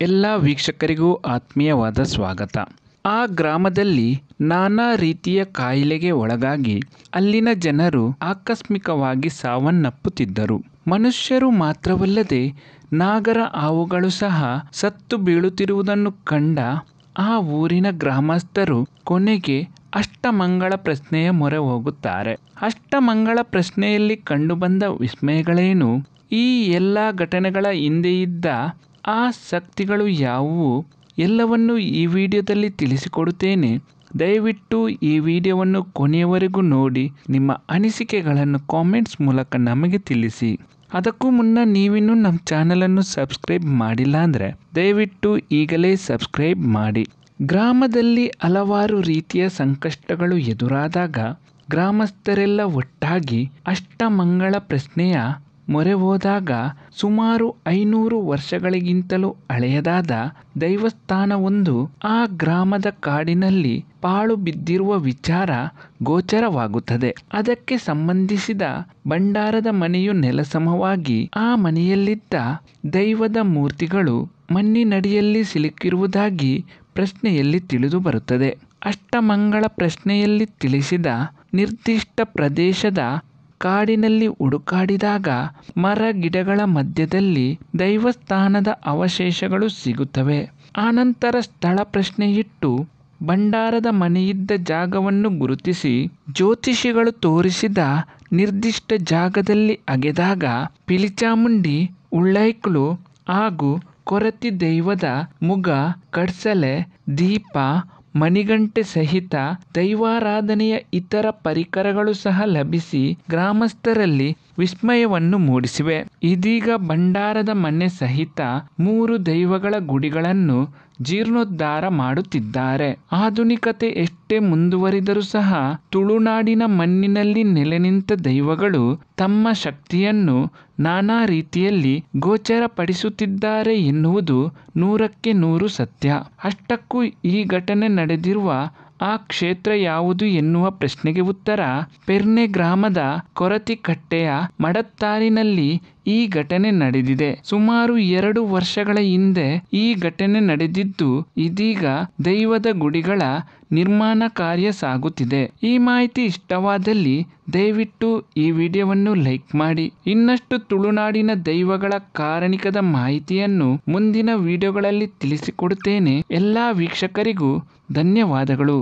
ಎಲ್ಲ ವೀಕ್ಷಕರಿಗೂ ಆತ್ಮೀಯವಾದ ಸ್ವಾಗತ. ಆ ಗ್ರಾಮದಲ್ಲಿ ನಾನಾ ರೀತಿಯ ಕಾಯಿಲೆಗೆ ಒಳಗಾಗಿ ಅಲ್ಲಿನ ಜನರು ಆಕಸ್ಮಿಕವಾಗಿ ಸಾವನ್ನಪ್ಪುತ್ತಿದ್ದರು. ಮನುಷ್ಯರು ಮಾತ್ರವಲ್ಲದೆ ನಾಗರ ಹಾವುಗಳು ಸಹ ಸತ್ತು ಬೀಳುತ್ತಿರುವುದನ್ನು ಕಂಡ ಆ ಊರಿನ ಗ್ರಾಮಸ್ಥರು ಕೊನೆಗೆ ಅಷ್ಟಮಂಗಳ ಪ್ರಶ್ನೆಯ ಮೊರೆ ಹೋಗುತ್ತಾರೆ. ಅಷ್ಟಮಂಗಳ ಪ್ರಶ್ನೆಯಲ್ಲಿ ಕಂಡುಬಂದ ವಿಸ್ಮಯಗಳೇನು? ಈ ಎಲ್ಲ ಘಟನೆಗಳ ಹಿಂದೆ ಇದ್ದ ಆ ಶಕ್ತಿಗಳು ಯಾವುವು? ಎಲ್ಲವನ್ನು ಈ ವಿಡಿಯೋದಲ್ಲಿ ತಿಳಿಸಿಕೊಡುತ್ತೇನೆ. ದಯವಿಟ್ಟು ಈ ವಿಡಿಯೋವನ್ನು ಕೊನೆಯವರೆಗೂ ನೋಡಿ ನಿಮ್ಮ ಅನಿಸಿಕೆಗಳನ್ನು ಕಾಮೆಂಟ್ಸ್ ಮೂಲಕ ನಮಗೆ ತಿಳಿಸಿ. ಅದಕ್ಕೂ ಮುನ್ನ ನೀವಿನ್ನೂ ನಮ್ಮ ಚಾನಲನ್ನು ಸಬ್ಸ್ಕ್ರೈಬ್ ಮಾಡಿಲ್ಲ ಅಂದರೆ ದಯವಿಟ್ಟು ಈಗಲೇ ಸಬ್ಸ್ಕ್ರೈಬ್ ಮಾಡಿ. ಗ್ರಾಮದಲ್ಲಿ ಹಲವಾರು ರೀತಿಯ ಸಂಕಷ್ಟಗಳು ಎದುರಾದಾಗ ಗ್ರಾಮಸ್ಥರೆಲ್ಲ ಒಟ್ಟಾಗಿ ಅಷ್ಟಮಂಗಳ ಪ್ರಶ್ನೆಯ ಮೊರೆ ಹೋದಾಗ ಸುಮಾರು 500 ವರ್ಷಗಳಿಗಿಂತಲೂ ಹಳೆಯದಾದ ದೈವಸ್ಥಾನವೊಂದು ಆ ಗ್ರಾಮದ ಕಾಡಿನಲ್ಲಿ ಪಾಳು ಬಿದ್ದಿರುವ ವಿಚಾರ ಗೋಚರವಾಗುತ್ತದೆ. ಅದಕ್ಕೆ ಸಂಬಂಧಿಸಿದ ಭಂಡಾರದ ಮನೆಯು ನೆಲಸಮವಾಗಿ ಆ ಮನೆಯಲ್ಲಿದ್ದ ದೈವದ ಮೂರ್ತಿಗಳು ಮಣ್ಣಿನಡಿಯಲ್ಲಿ ಸಿಲುಕಿರುವುದಾಗಿ ಪ್ರಶ್ನೆಯಲ್ಲಿ ತಿಳಿದು ಬರುತ್ತದೆ. ಅಷ್ಟಮಂಗಳ ಪ್ರಶ್ನೆಯಲ್ಲಿ ತಿಳಿಸಿದ ನಿರ್ದಿಷ್ಟ ಪ್ರದೇಶದ ಕಾಡಿನಲ್ಲಿ ಹುಡುಕಾಡಿದಾಗ ಮರ ಗಿಡಗಳ ಮಧ್ಯದಲ್ಲಿ ದೈವಸ್ಥಾನದ ಅವಶೇಷಗಳು ಸಿಗುತ್ತವೆ. ಆನಂತರ ಸ್ಥಳ ಪ್ರಶ್ನೆಯಿಟ್ಟು ಭಂಡಾರದ ಮನೆಯಿದ್ದ ಜಾಗವನ್ನು ಗುರುತಿಸಿ ಜ್ಯೋತಿಷಿಗಳು ತೋರಿಸಿದ ನಿರ್ದಿಷ್ಟ ಜಾಗದಲ್ಲಿ ಅಗೆದಾಗ ಪಿಲಿಚಾಮುಂಡಿ, ಉಳ್ಳೈಕ್ಳು ಹಾಗೂ ಕೊರತಿ ದೈವದ ಮುಗ, ಕಡ್ಸಲೆ, ದೀಪ, ಮಣಿಗಂಟೆ ಸಹಿತ ದೈವಾರಾಧನೆಯ ಇತರ ಪರಿಕರಗಳು ಸಹ ಲಭಿಸಿ ಗ್ರಾಮಸ್ಥರಲ್ಲಿ ವಿಸ್ಮಯವನ್ನು ಮೂಡಿಸಿವೆ. ಇದೀಗ ಭಂಡಾರದ ಮನೆ ಸಹಿತ 3 ದೈವಗಳ ಗುಡಿಗಳನ್ನು ಜೀರ್ಣೋದ್ಧಾರ ಮಾಡುತ್ತಿದ್ದಾರೆ. ಆಧುನಿಕತೆ ಎಷ್ಟೇ ಮುಂದುವರಿದರೂ ಸಹ ತುಳುನಾಡಿನ ಮಣ್ಣಿನಲ್ಲಿ ನೆಲೆ ನಿಂತ ದೈವಗಳು ತಮ್ಮ ಶಕ್ತಿಯನ್ನು ನಾನಾ ರೀತಿಯಲ್ಲಿ ಗೋಚರಪಡಿಸುತ್ತಿದ್ದಾರೆ ಎನ್ನುವುದು 100ಕ್ಕೆ 100 ಸತ್ಯ. ಅಷ್ಟಕ್ಕೂ ಈ ಘಟನೆ ನಡೆದಿರುವ ಆ ಕ್ಷೇತ್ರ ಯಾವುದು ಎನ್ನುವ ಪ್ರಶ್ನೆಗೆ ಉತ್ತರ ಪೆರ್ನೆ ಗ್ರಾಮದ ಕೊರತಿಕಟ್ಟೆಯ ಮಡತ್ತಾರಿನಲ್ಲಿ ಈ ಘಟನೆ ನಡೆದಿದೆ. ಸುಮಾರು 2 ವರ್ಷಗಳ ಹಿಂದೆ ಈ ಘಟನೆ ನಡೆದಿದ್ದು ಇದೀಗ ದೈವದ ಗುಡಿಗಳ ನಿರ್ಮಾಣ ಕಾರ್ಯ ಸಾಗುತ್ತಿದೆ. ಈ ಮಾಹಿತಿ ಇಷ್ಟವಾದಲ್ಲಿ ದಯವಿಟ್ಟು ಈ ವಿಡಿಯೋವನ್ನು ಲೈಕ್ ಮಾಡಿ. ಇನ್ನಷ್ಟು ತುಳುನಾಡಿನ ದೈವಗಳ ಕಾರಣಿಕದ ಮಾಹಿತಿಯನ್ನು ಮುಂದಿನ ವಿಡಿಯೋಗಳಲ್ಲಿ ತಿಳಿಸಿಕೊಡುತ್ತೇನೆ. ಎಲ್ಲ ವೀಕ್ಷಕರಿಗೂ ಧನ್ಯವಾದಗಳು.